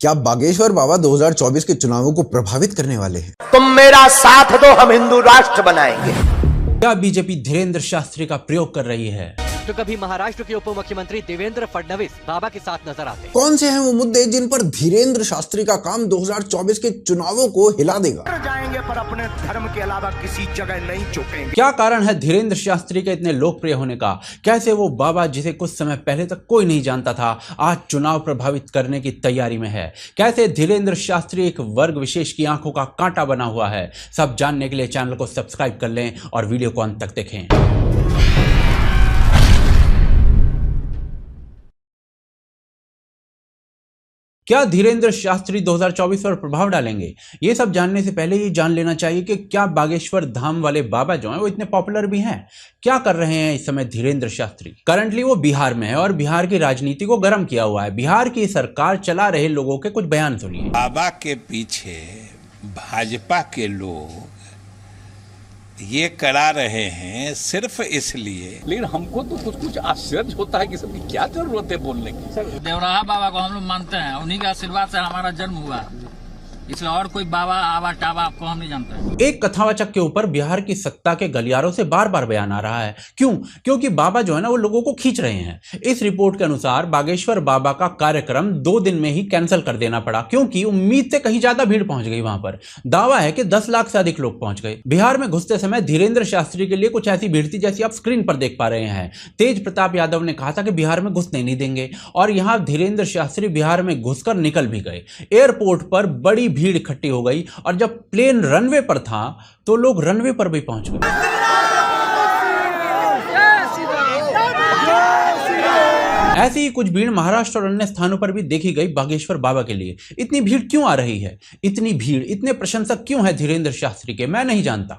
क्या बागेश्वर बाबा 2024 के चुनावों को प्रभावित करने वाले हैं? तुम मेरा साथ दो, हम हिंदू राष्ट्र बनाएंगे। क्या बीजेपी धीरेन्द्र शास्त्री का प्रयोग कर रही है? तो कभी महाराष्ट्र के उप मुख्यमंत्री देवेंद्र फडणवीस बाबा के साथ नजर आते हैं। कौन से हैं वो मुद्दे जिन पर धीरेन्द्र शास्त्री का काम 2024 के चुनावों को हिला देगा? जाएंगे पर अपने धर्म के अलावा किसी जगह नहीं झुकेंगे। क्या कारण है धीरेन्द्र शास्त्री के इतने लोकप्रिय होने का? कैसे वो बाबा जिसे कुछ समय पहले तक कोई नहीं जानता था आज चुनाव प्रभावित करने की तैयारी में है? कैसे धीरेन्द्र शास्त्री एक वर्ग विशेष की आंखों का कांटा बना हुआ है? सब जानने के लिए चैनल को सब्सक्राइब कर लें और वीडियो को अंत तक देखें। क्या धीरेन्द्र शास्त्री 2024 पर प्रभाव डालेंगे? ये सब जानने से पहले ये जान लेना चाहिए कि क्या बागेश्वर धाम वाले बाबा जो हैं वो इतने पॉपुलर भी हैं? क्या कर रहे हैं इस समय धीरेन्द्र शास्त्री? करंटली वो बिहार में है और बिहार की राजनीति को गर्म किया हुआ है। बिहार की सरकार चला रहे लोगों के कुछ बयान सुनिए। बाबा के पीछे भाजपा के लोग ये करा रहे हैं सिर्फ इसलिए, लेकिन हमको तो कुछ आश्चर्य होता है कि सबकी क्या जरूरत है बोलने की। देवराहा बाबा को हम लोग मानते हैं, उन्हीं के आशीर्वाद से हमारा जन्म हुआ, इसलिए और कोई बाबा आवा टावा आपको हम नहीं जानते। एक कथावाचक के ऊपर बिहार की सत्ता के गलियारों से बार बार बयान आ रहा है। क्यों? क्योंकि बाबा जो है ना वो लोगों को खींच रहे हैं। इस रिपोर्ट के अनुसार बागेश्वर बाबा का कार्यक्रम 2 दिन में ही कैंसिल कर देना पड़ा क्योंकि उम्मीद से कहीं ज्यादा भीड़ पहुंच गई। वहां पर दावा है कि 10 लाख से अधिक लोग पहुंच गए। बिहार में घुसते समय धीरेन्द्र शास्त्री के लिए कुछ ऐसी भीड़ थी जैसी आप स्क्रीन पर देख पा रहे हैं। तेज प्रताप यादव ने कहा था कि बिहार में घुसने नहीं देंगे और यहां धीरेन्द्र शास्त्री बिहार में घुसकर निकल भी गए। एयरपोर्ट पर बड़ी भीड़ इकट्ठी हो गई और जब प्लेन रनवे पर था तो लोग रनवे पर भी पहुंच गए। ऐसी ही कुछ भीड़ महाराष्ट्र और अन्य स्थानों पर भी देखी गई बागेश्वर बाबा के लिए। इतनी भीड़ क्यों आ रही है? इतनी भीड़, इतने प्रशंसक क्यों है धीरेन्द्र शास्त्री के? मैं नहीं जानता,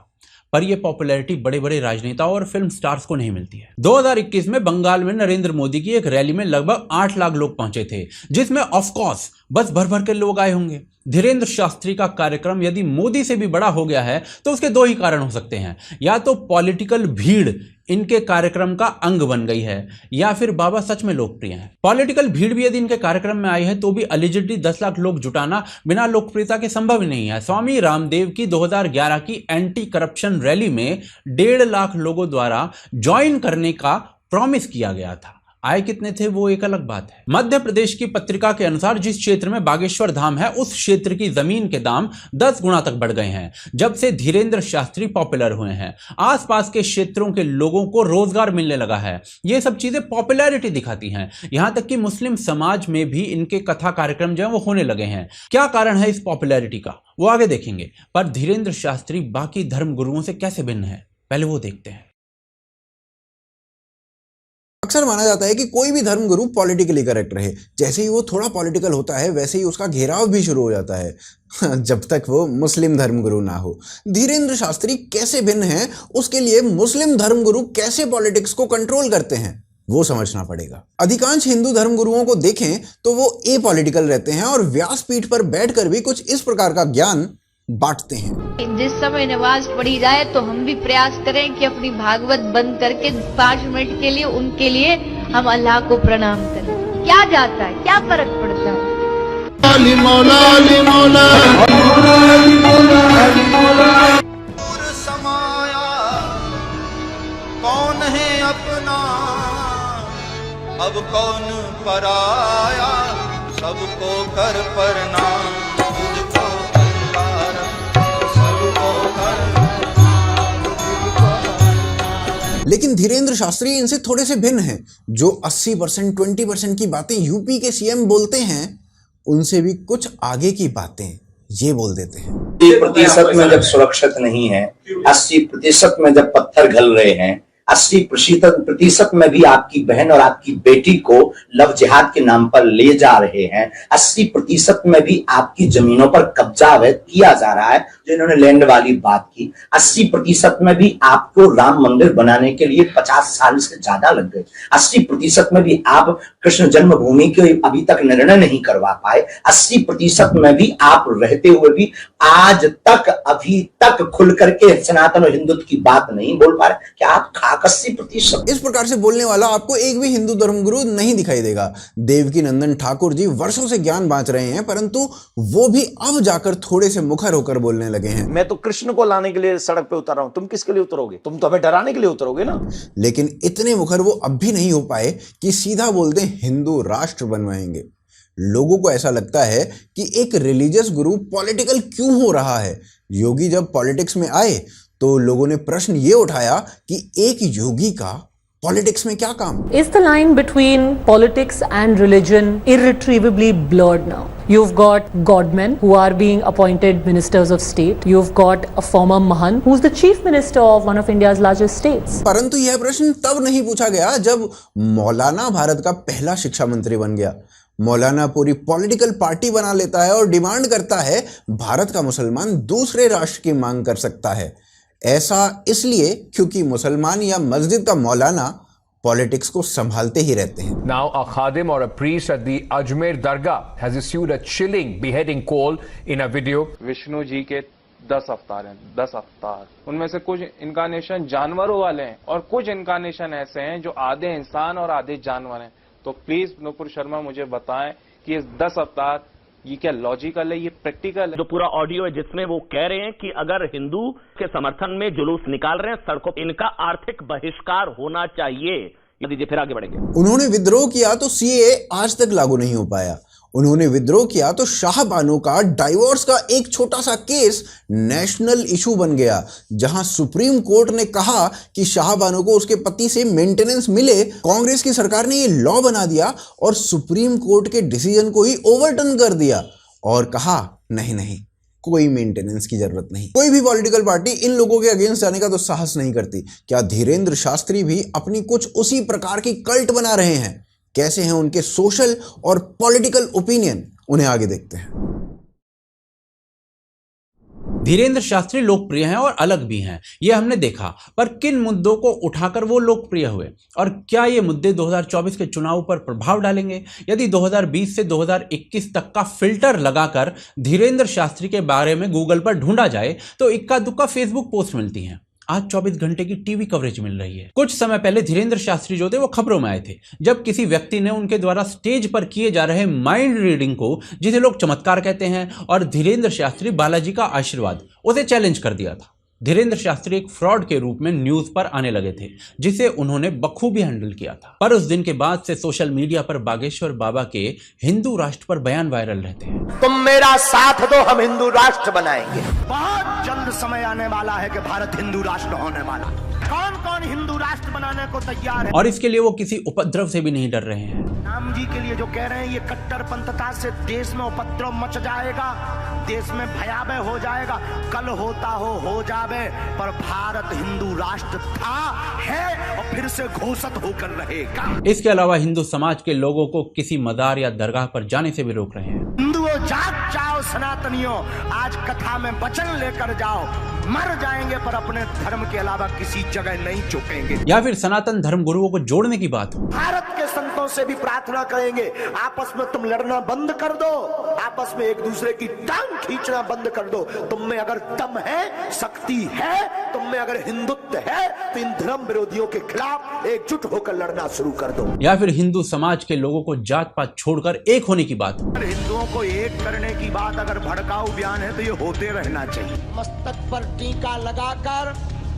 पर यह पॉपुलैरिटी बड़े बड़े राजनेताओं और फिल्म स्टार्स को नहीं मिलती है। 2021 में बंगाल में नरेंद्र मोदी की एक रैली में लगभग 8 लाख लोग पहुंचे थे, जिसमें ऑफ कोर्स बस भर भर के लोग आए होंगे। धीरेन्द्र शास्त्री का कार्यक्रम यदि मोदी से भी बड़ा हो गया है तो उसके 2 ही कारण हो सकते हैं। या तो पॉलिटिकल भीड़ इनके कार्यक्रम का अंग बन गई है या फिर बाबा सच में लोकप्रिय हैं। पॉलिटिकल भीड़ भी यदि इनके कार्यक्रम में आई है तो भी अलिजिडली 10 लाख लोग जुटाना बिना लोकप्रियता के संभव ही नहीं है। स्वामी रामदेव की 2011 की एंटी करप्शन रैली में 1.5 लाख लोगों द्वारा ज्वाइन करने का प्रॉमिस किया गया था। आए कितने थे वो एक अलग बात है। मध्य प्रदेश की पत्रिका के अनुसार जिस क्षेत्र में बागेश्वर धाम है उस क्षेत्र की जमीन के दाम 10 गुना तक बढ़ गए हैं जब से धीरेन्द्र शास्त्री पॉपुलर हुए हैं। आसपास के क्षेत्रों के लोगों को रोजगार मिलने लगा है। ये सब चीजें पॉपुलैरिटी दिखाती हैं। यहां तक कि मुस्लिम समाज में भी इनके कथा कार्यक्रम जो है वो होने लगे हैं। क्या कारण है इस पॉपुलैरिटी का वो आगे देखेंगे, पर धीरेन्द्र शास्त्री बाकी धर्म गुरुओं से कैसे भिन्न है पहले वो देखते हैं। अक्सर माना जाता है कि कोई भी धर्मगुरु पॉलिटिकली करेक्ट रहे, जैसे ही वो थोड़ा पॉलिटिकल होता है वैसे ही उसका घेराव भी शुरू हो जाता है जब तक वो मुस्लिम धर्मगुरु ना हो। धीरेन्द्र शास्त्री कैसे भिन्न हैं, उसके लिए मुस्लिम धर्मगुरु कैसे पॉलिटिक्स को कंट्रोल करते हैं वो समझना पड़ेगा। अधिकांश हिंदू धर्मगुरुओं को देखें तो वो एपॉलिटिकल रहते हैं और व्यासपीठ पर बैठकर भी कुछ इस प्रकार का ज्ञान बांटते हैं। जिस समय नमाज पढ़ी जाए तो हम भी प्रयास करें कि अपनी भागवत बंद करके 5 मिनट के लिए उनके लिए हम अल्लाह को प्रणाम करें। क्या जाता है, क्या फर्क पड़ता है। अली मौला, अली मौला, अली मौला, अली मौला। समाया कौन है अपना, अब कौन पराया, सबको कर प्रणाम। लेकिन धीरेन्द्र शास्त्री इनसे थोड़े से भिन्न हैं। जो 80% 20% की बातें यूपी के सीएम बोलते हैं उनसे भी कुछ आगे की बातें ये बोल देते हैं। 80% में जब सुरक्षित नहीं है, 80% में जब पत्थर घल रहे हैं, 80% में भी आपकी बहन और आपकी बेटी को लव जिहाद के नाम पर ले जा रहे हैं, 80% में भी आपकी जमीनों पर कब्जा किया जा रहा है, जो इन्होंने लैंड वाली बात की, 80% में भी आपको राम मंदिर बनाने के लिए 50 साल से ज्यादा लग गए। 80% में भी आप कृष्ण जन्मभूमि के अभी तक निर्णय नहीं करवा पाए। 80% में भी आप रहते हुए भी आज तक अभी तक खुल करके सनातन और हिंदुत्व की बात नहीं बोल पा रहे। क्या आप खाक 80%? इस प्रकार से बोलने वाला आपको एक भी हिंदू धर्मगुरु नहीं दिखाई देगा। देवकी नंदन ठाकुर जी वर्षों से ज्ञान बांट रहे हैं, परंतु वो भी अब जाकर थोड़े से मुखर होकर बोलने लगे हैं। मैं तो कृष्ण को लाने के लिए सड़क पे उतर रहा हूं, तुम किसके लिए उतरोगे? तुम तो हमें डराने के लिए उतरोगे ना। लेकिन इतने मुखर वो अब भी नहीं हो पाए कि सीधा बोल दें हिंदू राष्ट्र बनवाएंगे। लोगों को ऐसा लगता है कि एक रिलीजियस गुरु पॉलिटिकल क्यों हो रहा है। योगी जब पॉलिटिक्स में आए तो लोगों ने प्रश्न ये उठाया कि एक योगी का पॉलिटिक्स में क्या काम? Is the line between politics and religion irretrievably blurred now? You've got godmen who are being appointed ministers of state. You've got a former Mahant who's the chief minister of one of India's largest states. परंतु यह प्रश्न तब नहीं पूछा गया जब मौलाना भारत का पहला शिक्षा मंत्री बन गया। मौलाना पूरी पॉलिटिकल पार्टी बना लेता है और डिमांड करता है भारत का मुसलमान दूसरे राष्ट्र की मांग कर सकता है। ऐसा इसलिए क्योंकि मुसलमान या मस्जिद का मौलाना पॉलिटिक्स को संभालते ही रहते हैं। Now a khadim or a priest at the Ajmer Dargah has issued a chilling beheading call in a video. Vishnu ji के 10 अवतार हैं, 10 अवतार। उनमें से कुछ इनकारनेशन जानवरों वाले हैं और कुछ इनकारनेशन ऐसे हैं जो आधे इंसान और आधे जानवर हैं। तो प्लीज नुपुर शर्मा मुझे बताएं कि इस 10 अवतार ये क्या लॉजिकल है, ये प्रैक्टिकल है? जो पूरा ऑडियो है जिसमें वो कह रहे हैं कि अगर हिंदू के समर्थन में जुलूस निकाल रहे हैं सड़कों, इनका आर्थिक बहिष्कार होना चाहिए। दीजिए फिर आगे बढ़ेंगे। उन्होंने विद्रोह किया तो सीएए आज तक लागू नहीं हो पाया। उन्होंने विद्रोह किया तो शाहबानो का डाइवोर्स का एक छोटा सा केस नेशनल इशू बन गया, जहां सुप्रीम कोर्ट ने कहा कि शाहबानो को उसके पति से मेंटेनेंस मिले। कांग्रेस की सरकार ने ये लॉ बना दिया और सुप्रीम कोर्ट के डिसीजन को ही ओवरटर्न कर दिया और कहा नहीं नहीं, कोई मेंटेनेंस की जरूरत नहीं। कोई भी पॉलिटिकल पार्टी इन लोगों के अगेंस्ट जाने का तो साहस नहीं करती। क्या धीरेंद्र शास्त्री भी अपनी कुछ उसी प्रकार की कल्ट बना रहे हैं? कैसे हैं उनके सोशल और पॉलिटिकल ओपिनियन, उन्हें आगे देखते हैं। धीरेंद्र शास्त्री लोकप्रिय हैं और अलग भी हैं, यह हमने देखा, पर किन मुद्दों को उठाकर वो लोकप्रिय हुए और क्या ये मुद्दे 2024 के चुनाव पर प्रभाव डालेंगे? यदि 2020 से 2021 तक का फिल्टर लगाकर धीरेंद्र शास्त्री के बारे में गूगल पर ढूंढा जाए तो इक्का दुक्का फेसबुक पोस्ट मिलती हैं। आज 24 घंटे की टीवी कवरेज मिल रही है। कुछ समय पहले धीरेंद्र शास्त्री जो थे वो खबरों में आए थे जब किसी व्यक्ति ने उनके द्वारा स्टेज पर किए जा रहे माइंड रीडिंग को, जिसे लोग चमत्कार कहते हैं, और धीरेंद्र शास्त्री बालाजी का आशीर्वाद, उसे चैलेंज कर दिया था। धीरेंद्र शास्त्री एक फ्रॉड के रूप में न्यूज पर आने लगे थे, जिसे उन्होंने बखूबी हैंडल किया था। पर उस दिन के बाद से सोशल मीडिया पर बागेश्वर बाबा के हिंदू राष्ट्र पर बयान वायरल रहते हैं। तुम मेरा साथ दो, हम हिंदू राष्ट्र बनाएंगे। बहुत जल्द समय आने वाला है कि भारत हिंदू राष्ट्र होने वाला। कौन कौन हिंदू राष्ट्र बनाने को तैयार है? और इसके लिए वो किसी उपद्रव से भी नहीं डर रहे हैं। राम जी के लिए जो कह रहे हैं, ये कट्टरपंथता से देश में उपद्रव मच जाएगा, देश में भयावह हो जाएगा। कल होता हो जावे, पर भारत हिंदू राष्ट्र था, है और फिर से घोषित होकर रहेगा। इसके अलावा हिंदू समाज के लोगों को किसी मदार या दरगाह पर जाने से भी रोक रहे हैं। हिंदुओं जाग जाओ, सनातनियों आज कथा में वचन लेकर जाओ, मर जाएंगे पर अपने धर्म के अलावा किसी जगह नहीं झुकेंगे। या फिर सनातन धर्म गुरुओं को जोड़ने की बात हो। भारत के संतों से भी प्रार्थना करेंगे, आपस में तुम लड़ना बंद कर दो, आपस में एक दूसरे की टांग खींचना बंद कर दो। तुम में अगर दम है, शक्ति है, तुम में अगर हिंदुत्व है, तो इन धर्म विरोधियों के खिलाफ एकजुट होकर लड़ना शुरू कर दो। या फिर हिंदू समाज के लोगों को जात पात छोड़कर एक होने की बात हो। हिंदुओं को एक करने की बात अगर भड़काऊ बयान है तो ये होते रहना चाहिए। मस्तक पर टीका लगाकर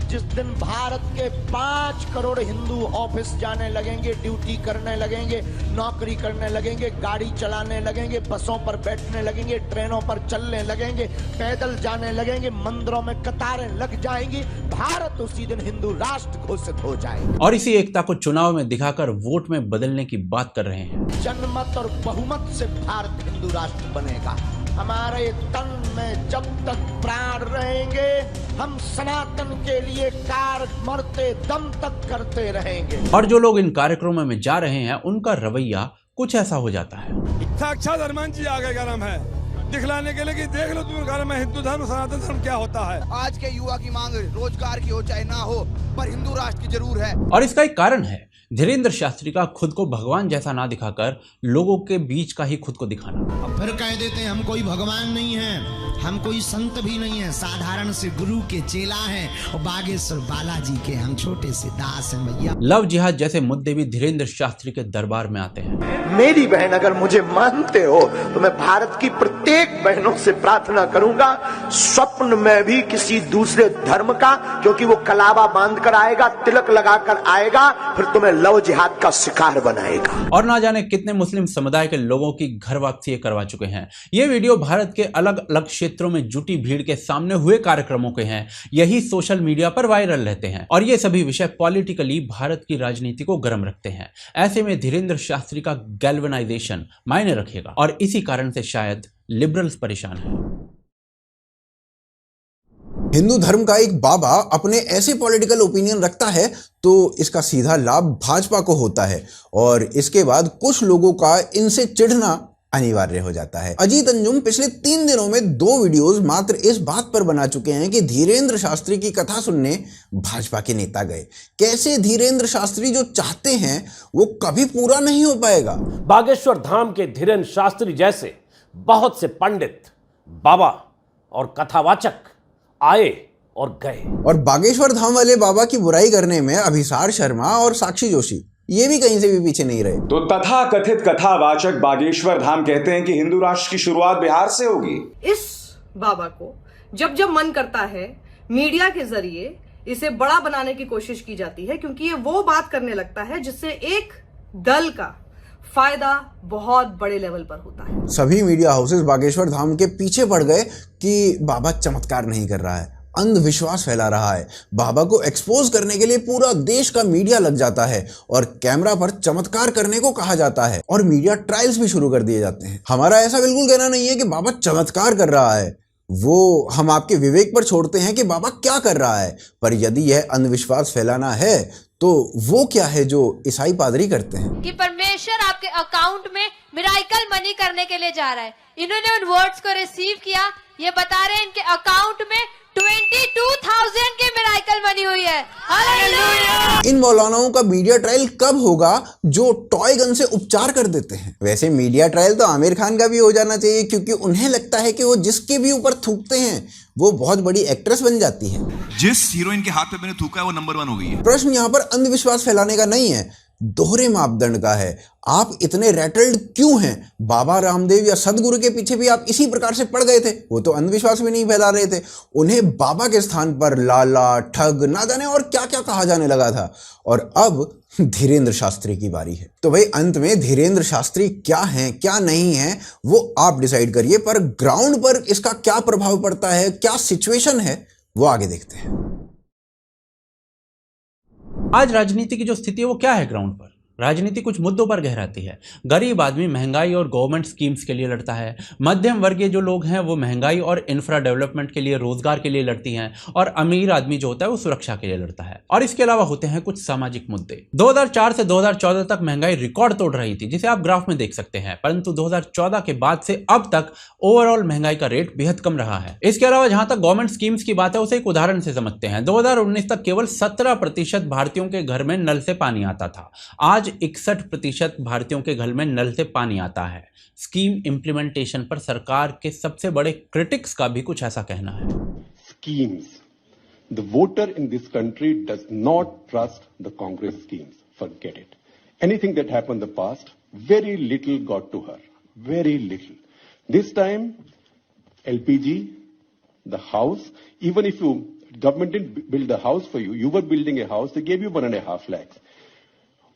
जिस दिन भारत के 5 करोड़ हिंदू ऑफिस जाने लगेंगे, ड्यूटी करने लगेंगे, नौकरी करने लगेंगे, गाड़ी चलाने लगेंगे, बसों पर बैठने लगेंगे, ट्रेनों पर चलने लगेंगे, पैदल जाने लगेंगे, मंदिरों में कतारें लग जाएंगी, भारत उसी दिन हिंदू राष्ट्र घोषित हो जाएगा। और इसी एकता को चुनाव में दिखाकर वोट में बदलने की बात कर रहे हैं। जनमत और बहुमत से भारत हिंदू राष्ट्र बनेगा। हमारे तन में जब तक प्राण रहेंगे, हम सनातन के लिए कार्य मरते दम तक करते रहेंगे। और जो लोग इन कार्यक्रमों में जा रहे हैं, उनका रवैया कुछ ऐसा हो जाता है। साक्षात हनुमान जी आ गए, गरम है दिखलाने के लिए कि देख लो तुम घर में हिंदू धर्म सनातन धर्म क्या होता है। आज के युवा की मांग रोजगार की हो चाहे ना हो, पर हिंदू राष्ट्र की जरूर है। और इसका एक कारण है धीरेंद्र शास्त्री का खुद को भगवान जैसा ना दिखाकर लोगों के बीच का ही खुद को दिखाना। अब फिर कह देते हैं हम कोई भगवान नहीं है, हम कोई संत भी नहीं है, साधारण से गुरु के चेला हैं और बागेश्वर बालाजी के हम छोटे से दास हैं भैया। लव जिहाद जैसे मुद्दे भी धीरेंद्र शास्त्री के दरबार में आते हैं। मेरी बहन अगर मुझे मानते हो तो मैं भारत की प्रत्येक बहनों से प्रार्थना करूंगा, स्वप्न में भी किसी दूसरे धर्म का, क्योंकि वो कलावा बांध कर आएगा, तिलक लगा कर आएगा, फिर तुम्हें लव जिहाद का शिकार बनाएगा। और ना जाने कितने मुस्लिम समुदाय के लोगों की घर वापसी करवा चुके हैं। ये वीडियो भारत के अलग अलग क्षेत्रों में जुटी भीड़ के सामने हुए कार्यक्रमों के हैं। यही सोशल मीडिया पर वायरल रहते हैं और ये सभी विषय पॉलिटिकली भारत की राजनीति को गर्म रखते हैं। ऐसे में धीरेंद्र शास्त्री का गैल्वेनाइजेशन मायने रखेगा और इसी कारण से शायद लिबरल्स परेशान हैं। हिंदू धर्म का एक बाबा अपने ऐसे पॉलिटिकल ओपिनियन रखता है तो इसका सीधा लाभ भाजपा को होता है और इसके बाद कुछ लोगों का इनसे चिढ़ना अनिवार्य हो जाता है। अजीत अंजुम पिछले 3 दिनों में 2 वीडियोस मात्र इस बात पर बना चुके हैं कि धीरेंद्र शास्त्री की कथा सुनने भाजपा के नेता गए। कैसे धीरेंद्र शास्त्री जो चाहते हैं वो कभी पूरा नहीं हो पाएगा। बागेश्वर धाम के धीरेंद्र शास्त्री जैसे बहुत से पंडित, बाबा और कथावाचक आए और गए। और बागेश्वर धाम वाले बाबा की बुराई करने में अभिसार शर्मा और साक्षी जोशी ये भी कहीं से भी पीछे नहीं रहे। तो तथा कथित कथावाचक बागेश्वर धाम कहते हैं कि हिंदू राष्ट्र की शुरुआत बिहार से होगी। इस बाबा को जब जब मन करता है मीडिया के जरिए इसे बड़ा बनाने की कोशिश की जाती है, क्योंकि ये वो बात करने लगता है जिससे एक दल का फायदा बहुत बड़े लेवल पर होता है। सभी मीडिया हाउसेस बागेश्वर धाम के पीछे पड़ गए कि बाबा चमत्कार नहीं कर रहा है, अंधविश्वास फैला रहा है। बाबा को एक्सपोज करने के लिए पूरा देश का मीडिया लग जाता है और कैमरा पर चमत्कार करने को कहा जाता है और मीडिया ट्रायल्स भी शुरू कर दिए जाते हैं। हमारा ऐसा बिल्कुल कहना नहीं है कि बाबा चमत्कार कर रहा है, वो हम आपके विवेक पर छोड़ते हैं कि बाबा क्या कर रहा है। पर यदि यह अंधविश्वास फैलाना है तो वो क्या है जो ईसाई पादरी करते हैं कि परमेश्वर आपके अकाउंट में मिराइकल मनी करने के लिए जा रहा है। इन्होंने उन वर्ड्स को रिसीव किया, ये बता रहे हैं इनके अकाउंट में 22,000 की मिराइकल मनी हुई है। हालेलुया। इन मौलानाओं का मीडिया ट्रायल कब होगा जो टॉय गन से उपचार कर देते हैं। वैसे मीडिया ट्रायल तो आमिर खान का भी हो जाना चाहिए, क्योंकि उन्हें लगता है कि वो जिसके भी ऊपर थूकते हैं वो बहुत बड़ी एक्ट्रेस बन जाती है। जिस हीरोइन के हाथ पे मैंने थूका है वो नंबर 1 हो गई है। प्रश्न यहाँ पर अंधविश्वास फैलाने का नहीं है, दोहरे मापदंड का है। आप इतने रैटल्ड क्यों हैं? बाबा रामदेव या सदगुरु के पीछे भी आप इसी प्रकार से पड़ गए थे। वो तो अंधविश्वास भी नहीं फैला रहे थे, उन्हें बाबा के स्थान पर लाला, ठग, ना जाने और क्या क्या कहा जाने लगा था। और अब धीरेंद्र शास्त्री की बारी है। तो भाई अंत में धीरेंद्र शास्त्री क्या हैं क्या नहीं हैं वो आप डिसाइड करिए, पर ग्राउंड पर इसका क्या प्रभाव पड़ता है, क्या सिचुएशन है, वो आगे देखते हैं। आज राजनीति की जो स्थिति है वो क्या है ग्राउंड पर। राजनीति कुछ मुद्दों पर गहराती है। गरीब आदमी महंगाई और गवर्नमेंट स्कीम्स के लिए लड़ता है। मध्यम वर्गीय जो लोग हैं वो महंगाई और इंफ्रा डेवलपमेंट के लिए, रोजगार के लिए लड़ती हैं। और अमीर आदमी जो होता है वो सुरक्षा के लिए लड़ता है। और इसके अलावा होते हैं कुछ सामाजिक मुद्दे। 2004 से 2014 तक महंगाई रिकॉर्ड तोड़ रही थी, जिसे आप ग्राफ में देख सकते हैं। परंतु 2014 के बाद से अब तक ओवरऑल महंगाई का रेट बेहद कम रहा है। इसके अलावा जहां तक गवर्नमेंट स्कीम्स की बात है उसे एक उदाहरण से समझते हैं। 2019 तक केवल 17% भारतीयों के घर में नल से पानी आता था। आज 61% भारतीयों के घर में नल से पानी आता है। स्कीम इंप्लीमेंटेशन पर सरकार के सबसे बड़े क्रिटिक्स का भी कुछ ऐसा कहना है। Schemes. The voter in this country does not trust the Congress schemes. Forget it. Anything that happened in the past, very little got to her. Very little. This time, LPG, the house, even if government didn't build a house for you, you were building a house, they gave you 1.5 lakhs.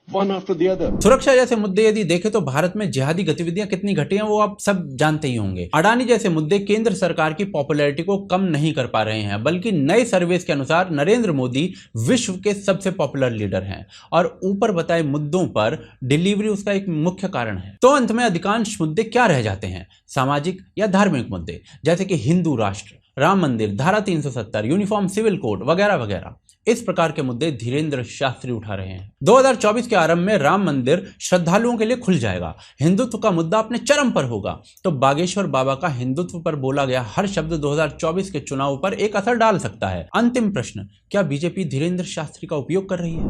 One after the other. सुरक्षा जैसे मुद्दे यदि देखें तो भारत में जिहादी गतिविधियां कितनी घटी हैं वो आप सब जानते ही होंगे। अडानी जैसे मुद्दे केंद्र सरकार की पॉपुलैरिटी को कम नहीं कर पा रहे हैं, बल्कि नए सर्वेस के अनुसार नरेंद्र मोदी विश्व के सबसे पॉपुलर लीडर हैं और ऊपर बताए मुद्दों पर डिलीवरी उसका एक मुख्य कारण है। तो अंत में अधिकांश मुद्दे क्या रह जाते हैं? सामाजिक या धार्मिक मुद्दे, जैसे कि हिंदू राष्ट्र, राम मंदिर, धारा 370, यूनिफॉर्म सिविल कोड वगैरह वगैरह। इस प्रकार के मुद्दे धीरेंद्र शास्त्री उठा रहे हैं। 2024 के आरंभ में राम मंदिर श्रद्धालुओं के लिए खुल जाएगा, हिंदुत्व का मुद्दा अपने चरम पर होगा, तो बागेश्वर बाबा का हिंदुत्व पर बोला गया हर शब्द 2024 के चुनाव पर एक असर डाल सकता है। अंतिम प्रश्न, क्या बीजेपी धीरेंद्र शास्त्री का उपयोग कर रही है?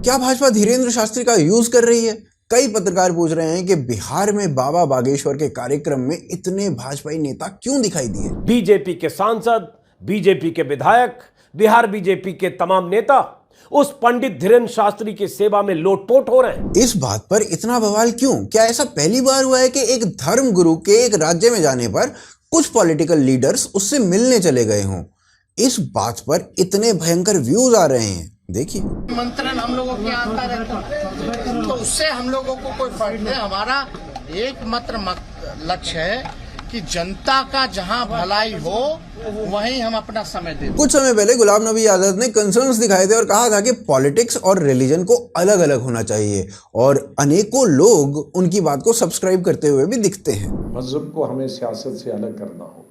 क्या भाजपा धीरेंद्र शास्त्री का यूज कर रही है? कई पत्रकार पूछ रहे हैं कि बिहार में बाबा बागेश्वर के कार्यक्रम में इतने भाजपाई नेता क्यों दिखाई दिए? बीजेपी के सांसद, बीजेपी के विधायक, बिहार बीजेपी के तमाम नेता उस पंडित धीरेंद्र शास्त्री की सेवा में लोटपोट हो रहे हैं। इस बात पर इतना बवाल क्यों? क्या ऐसा पहली बार हुआ है कि एक धर्म गुरु के एक राज्य में जाने पर कुछ पॉलिटिकल लीडर्स उससे मिलने चले गए हों? इस बात पर इतने भयंकर व्यूज आ रहे हैं, देखिए। मंत्रण हम लोगों के आता रहता तो उससे हम लोगों को कोई फर्क नहीं। हमारा एकमात्र लक्ष्य है कि जनता का जहां भलाई हो वहीं हम अपना समय दें। कुछ समय पहले गुलाम नबी आजाद ने कंसर्न्स दिखाए थे और कहा था कि पॉलिटिक्स और रिलीजन को अलग अलग होना चाहिए, और अनेकों लोग उनकी बात को सब्सक्राइब करते हुए भी दिखते हैं। मजहब को हमें सियासत से अलग करना हो।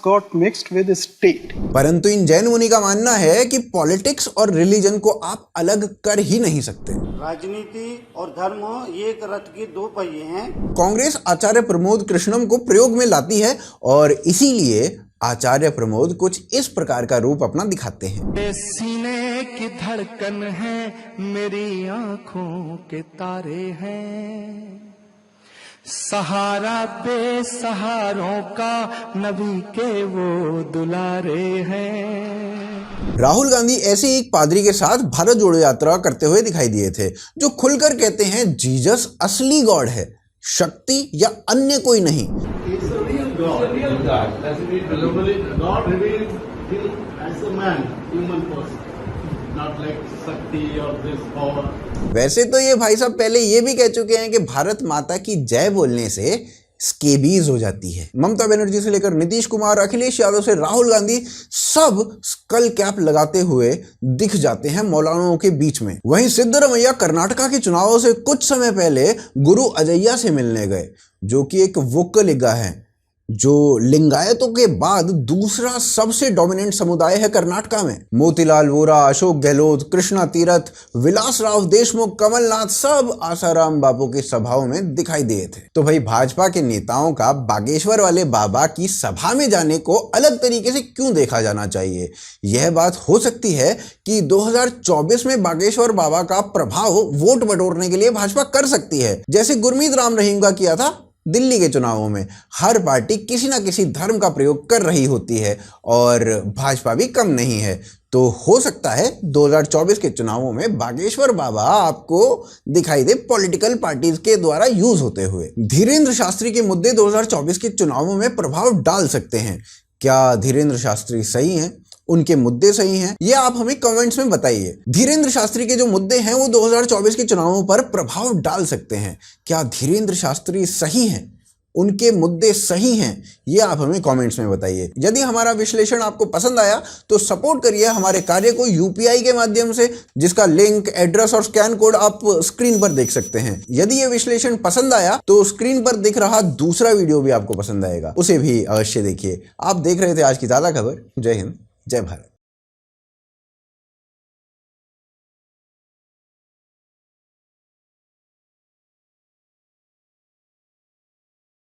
Got mixed with state. परंतु इन जैन मुनि का मानना है कि पॉलिटिक्स और रिलीजन को आप अलग कर ही नहीं सकते। राजनीति और धर्म ये एक रथ के दो पहिए हैं। कांग्रेस आचार्य प्रमोद कृष्णम को प्रयोग में लाती है और इसीलिए आचार्य प्रमोद कुछ इस प्रकार का रूप अपना दिखाते हैं। सीने की धड़कन है, मेरी आंखों के तारे हैं, सहारा बेसहारों का नबी के वो दुलारे हैं। राहुल गांधी ऐसे एक पादरी के साथ भारत जोड़ो यात्रा करते हुए दिखाई दिए थे, जो खुलकर कहते हैं जीसस असली गॉड है, शक्ति या अन्य कोई नहीं। वैसे तो ये भाई साहब पहले ये भी कह चुके हैं कि भारत माता की जय बोलने से स्केबीज हो जाती है। ममता बनर्जी से लेकर नीतीश कुमार, अखिलेश यादव से राहुल गांधी सब स्कल कैप लगाते हुए दिख जाते हैं मौलानाओं के बीच में। वहीं सिद्धरमैया कर्नाटका के चुनावों से कुछ समय पहले गुरु अजैया से मिलने गए, जो कि एक वोक्कलिगा है, जो लिंगायतों के बाद दूसरा सबसे डोमिनेंट समुदाय है कर्नाटका में। मोतीलाल वोरा, अशोक गहलोत, कृष्णा तीरथ, विलास राव देशमुख, कमलनाथ सब आसाराम बापू की सभाओं में दिखाई दिए थे। तो भाई भाजपा के नेताओं का बागेश्वर वाले बाबा की सभा में जाने को अलग तरीके से क्यों देखा जाना चाहिए? यह बात हो सकती है कि 2024 में बागेश्वर बाबा का प्रभाव वोट बटोरने के लिए भाजपा कर सकती है, जैसे गुरमीत राम रहीम का किया था दिल्ली के चुनावों में। हर पार्टी किसी ना किसी धर्म का प्रयोग कर रही होती है और भाजपा भी कम नहीं है। तो हो सकता है 2024 के चुनावों में बागेश्वर बाबा आपको दिखाई दे पॉलिटिकल पार्टीज के द्वारा यूज होते हुए। धीरेंद्र शास्त्री के मुद्दे 2024 के चुनावों में प्रभाव डाल सकते हैं। क्या धीरेंद्र शास्त्री सही हैं? उनके मुद्दे सही हैं? ये आप हमें कमेंट्स में बताइए। धीरेंद्र शास्त्री के जो मुद्दे हैं वो 2024 के चुनावों पर प्रभाव डाल सकते हैं। क्या धीरेंद्र शास्त्री सही हैं? उनके मुद्दे सही हैं? ये आप हमें कमेंट्स में बताइए। यदि हमारा विश्लेषण आपको पसंद आया तो सपोर्ट करिए हमारे कार्य को यूपीआई के माध्यम से, जिसका लिंक, एड्रेस और स्कैन कोड आप स्क्रीन पर देख सकते हैं। यदि ये विश्लेषण पसंद आया तो स्क्रीन पर दिख रहा दूसरा वीडियो भी आपको पसंद आएगा, उसे भी अवश्य देखिए। आप देख रहे थे आज की ताज़ा खबर। जय हिंद, जय भारत।